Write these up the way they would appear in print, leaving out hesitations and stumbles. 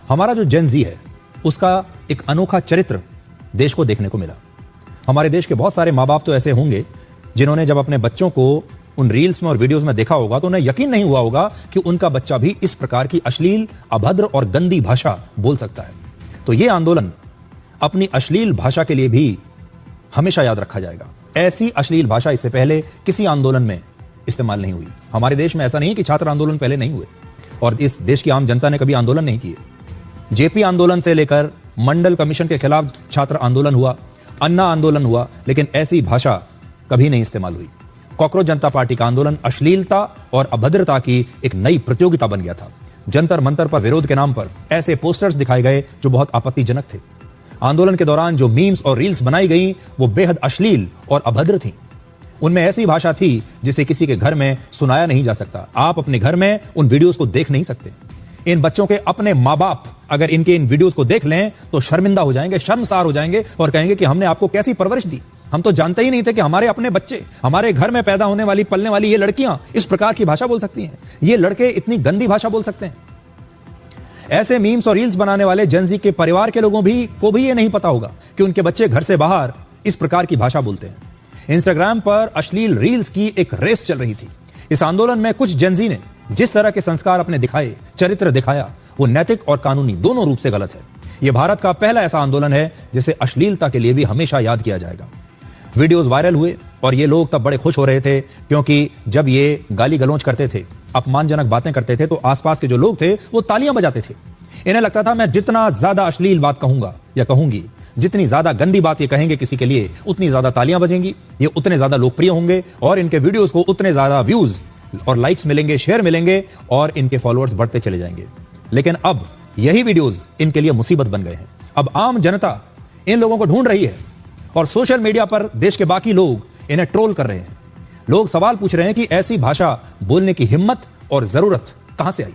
हमारा जो जेन जी है उसका एक अनोखा चरित्र देश को देखने को मिला। हमारे देश के बहुत सारे माँ बाप तो ऐसे होंगे जिन्होंने जब अपने बच्चों को उन रील्स में और वीडियोस में देखा होगा तो उन्हें यकीन नहीं हुआ होगा कि उनका बच्चा भी इस प्रकार की अश्लील, अभद्र और गंदी भाषा बोल सकता है। तो यह आंदोलन अपनी अश्लील भाषा के लिए भी हमेशा याद रखा जाएगा। ऐसी अश्लील भाषा इससे पहले किसी आंदोलन में इस्तेमाल नहीं हुई। हमारे देश में ऐसा नहीं है कि छात्र आंदोलन पहले नहीं हुए और इस देश की आम जनता ने कभी आंदोलन नहीं किए। जेपी आंदोलन से लेकर मंडल कमीशन के खिलाफ छात्र आंदोलन हुआ, अन्ना आंदोलन हुआ, लेकिन ऐसी भाषा कभी नहीं इस्तेमाल हुई। कॉकरोच जनता पार्टी का आंदोलन अश्लीलता और अभद्रता की एक नई प्रतियोगिता बन गया था। जंतर मंतर पर विरोध के नाम पर ऐसे पोस्टर्स दिखाए गए जो बहुत आपत्तिजनक थे। आंदोलन के दौरान जो मीम्स और रील्स बनाई गई वो बेहद अश्लील और अभद्र थी। उनमें ऐसी भाषा थी जिसे किसी के घर में सुनाया नहीं जा सकता। आप अपने घर में उन वीडियोस को देख नहीं सकते। इन बच्चों के अपने माँ बाप अगर इनके इन वीडियोस को देख लें तो शर्मिंदा हो जाएंगे, शर्मसार हो जाएंगे और कहेंगे कि हमने आपको कैसी परवरिश दी। हम तो जानते ही नहीं थे कि हमारे अपने बच्चे, हमारे घर में पैदा होने वाली, पलने वाली ये लड़कियां इस प्रकार की भाषा बोल सकती हैं, ये लड़के इतनी गंदी भाषा बोल सकते हैं। ऐसे मीम्स और रील्स बनाने वाले जेनजी के परिवार के लोगों को भी ये नहीं पता होगा कि उनके बच्चे घर से बाहर इस प्रकार की भाषा बोलते हैं। इंस्टाग्राम पर अश्लील रील्स की एक रेस चल रही थी। इस आंदोलन में कुछ जेनजी ने जिस तरह के संस्कार अपने दिखाए, चरित्र दिखाया, वो नैतिक और कानूनी दोनों रूप से गलत है। यह भारत का पहला ऐसा आंदोलन है जिसे अश्लीलता के लिए भी हमेशा याद किया जाएगा। वीडियोस वायरल हुए और ये लोग तब बड़े खुश हो रहे थे क्योंकि जब ये गाली गलौज करते थे, अपमानजनक बातें करते थे तो आसपास के जो लोग थे वो तालियां बजाते थे। इन्हें लगता था मैं जितना ज्यादा अश्लील बात कहूंगा या कहूंगी, जितनी ज्यादा गंदी बात ये कहेंगे किसी के लिए, उतनी ज्यादा तालियां बजेंगी, ये उतने ज्यादा लोकप्रिय होंगे और इनके वीडियोस को उतने ज्यादा व्यूज और लाइक्स मिलेंगे, शेयर मिलेंगे और इनके फॉलोअर्स बढ़ते चले जाएंगे। लेकिन अब यही वीडियोस इनके लिए मुसीबत बन गए हैं। अब आम जनता इन लोगों को ढूंढ रही है और सोशल मीडिया पर देश के बाकी लोग इन्हें ट्रोल कर रहे हैं। लोग सवाल पूछ रहे हैं कि ऐसी भाषा बोलने की हिम्मत और जरूरत कहां से आई।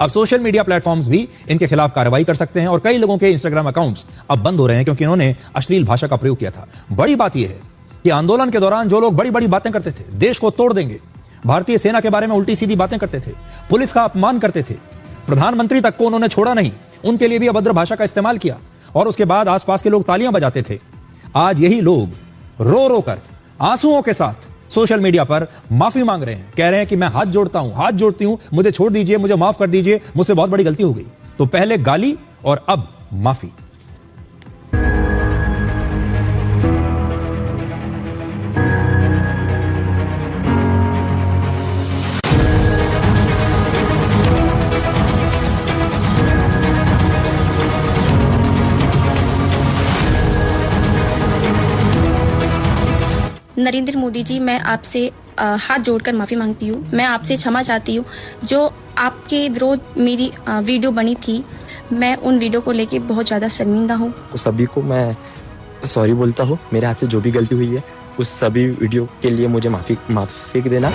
अब सोशल मीडिया प्लेटफॉर्म्स भी इनके खिलाफ कार्रवाई कर सकते हैं और कई लोगों के इंस्टाग्राम अकाउंट्स अब बंद हो रहे हैं क्योंकि इन्होंने अश्लील भाषा का प्रयोग किया था। बड़ी बात यह है कि आंदोलन के दौरान जो लोग बड़ी बड़ी बातें करते थे, देश को तोड़ देंगे, भारतीय सेना के बारे में उल्टी सीधी बातें करते थे, पुलिस का अपमान करते थे, प्रधानमंत्री तक को उन्होंने छोड़ा नहीं, उनके लिए भी अभद्र भाषा का इस्तेमाल किया और उसके बाद आसपास के लोग तालियां बजाते थे। आज यही लोग रो रो कर आंसुओं के साथ सोशल मीडिया पर माफी मांग रहे हैं, कह रहे हैं कि मैं हाथ जोड़ती हूं, मुझे छोड़ दीजिए, मुझे माफ कर दीजिए, मुझसे बहुत बड़ी गलती हो गई। तो पहले गाली और अब माफी। नरेंद्र मोदी जी, मैं आपसे हाथ जोड़कर माफ़ी मांगती हूँ। मैं आपसे क्षमा चाहती हूँ। जो आपके विरोध मेरी वीडियो बनी थी, मैं उन वीडियो को लेके बहुत ज़्यादा शर्मिंदा हूँ। सभी को मैं सॉरी बोलता हूँ। मेरे हाथ से जो भी गलती हुई है उस सभी वीडियो के लिए मुझे माफ़ी देना।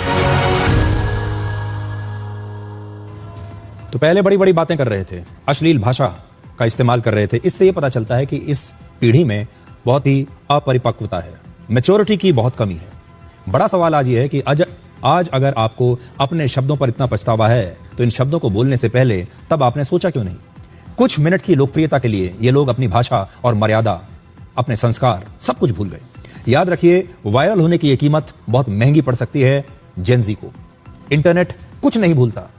तो पहले बड़ी बड़ी बातें कर रहे थे, अश्लील भाषा का इस्तेमाल कर रहे थे। इससे यह पता चलता है कि इस पीढ़ी में बहुत ही अपरिपक्वता है, मैच्योरिटी की बहुत कमी है। बड़ा सवाल आज ये है कि आज अगर आपको अपने शब्दों पर इतना पछतावा है तो इन शब्दों को बोलने से पहले तब आपने सोचा क्यों नहीं? कुछ मिनट की लोकप्रियता के लिए ये लोग अपनी भाषा और मर्यादा, अपने संस्कार, सब कुछ भूल गए। याद रखिए, वायरल होने की ये कीमत बहुत महंगी पड़ सकती है जेनजी को। इंटरनेट कुछ नहीं भूलता।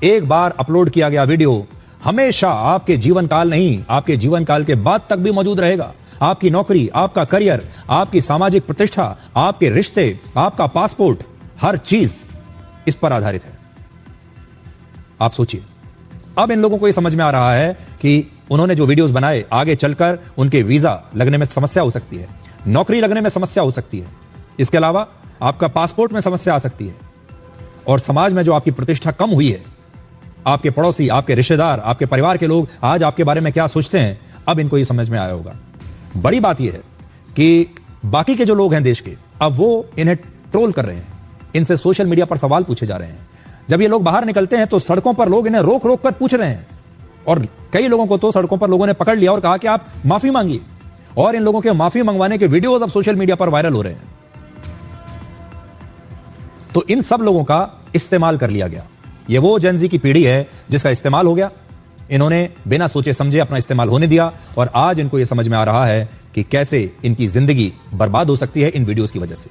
एक बार अपलोड किया गया वीडियो हमेशा आपके जीवन काल नहीं, आपके जीवन काल के बाद तक भी मौजूद रहेगा। आपकी नौकरी, आपका करियर, आपकी सामाजिक प्रतिष्ठा, आपके रिश्ते, आपका पासपोर्ट, हर चीज इस पर आधारित है। आप सोचिए, अब इन लोगों को यह समझ में आ रहा है कि उन्होंने जो वीडियोस बनाए, आगे चलकर उनके वीजा लगने में समस्या हो सकती है, नौकरी लगने में समस्या हो सकती है, इसके अलावा आपका पासपोर्ट में समस्या आ सकती है और समाज में जो आपकी प्रतिष्ठा कम हुई है, आपके पड़ोसी, आपके रिश्तेदार, आपके परिवार के लोग आज आपके बारे में क्या सोचते हैं, अब इनको यह समझ में आया होगा। बड़ी बात यह है कि बाकी के जो लोग हैं देश के, अब वो इन्हें ट्रोल कर रहे हैं, इनसे सोशल मीडिया पर सवाल पूछे जा रहे हैं। जब ये लोग बाहर निकलते हैं तो सड़कों पर लोग इन्हें रोक रोक कर पूछ रहे हैं और कई लोगों को तो सड़कों पर लोगों ने पकड़ लिया और कहा कि आप माफी मांगिए, और इन लोगों के माफी मंगवाने के वीडियोस अब सोशल मीडिया पर वायरल हो रहे हैं। तो इन सब लोगों का इस्तेमाल कर लिया गया। ये वो जेनजी की पीढ़ी है जिसका इस्तेमाल हो गया, इन्होंने बिना सोचे समझे अपना इस्तेमाल होने दिया और आज इनको यह समझ में आ रहा है कि कैसे इनकी जिंदगी बर्बाद हो सकती है इन वीडियोस की वजह से।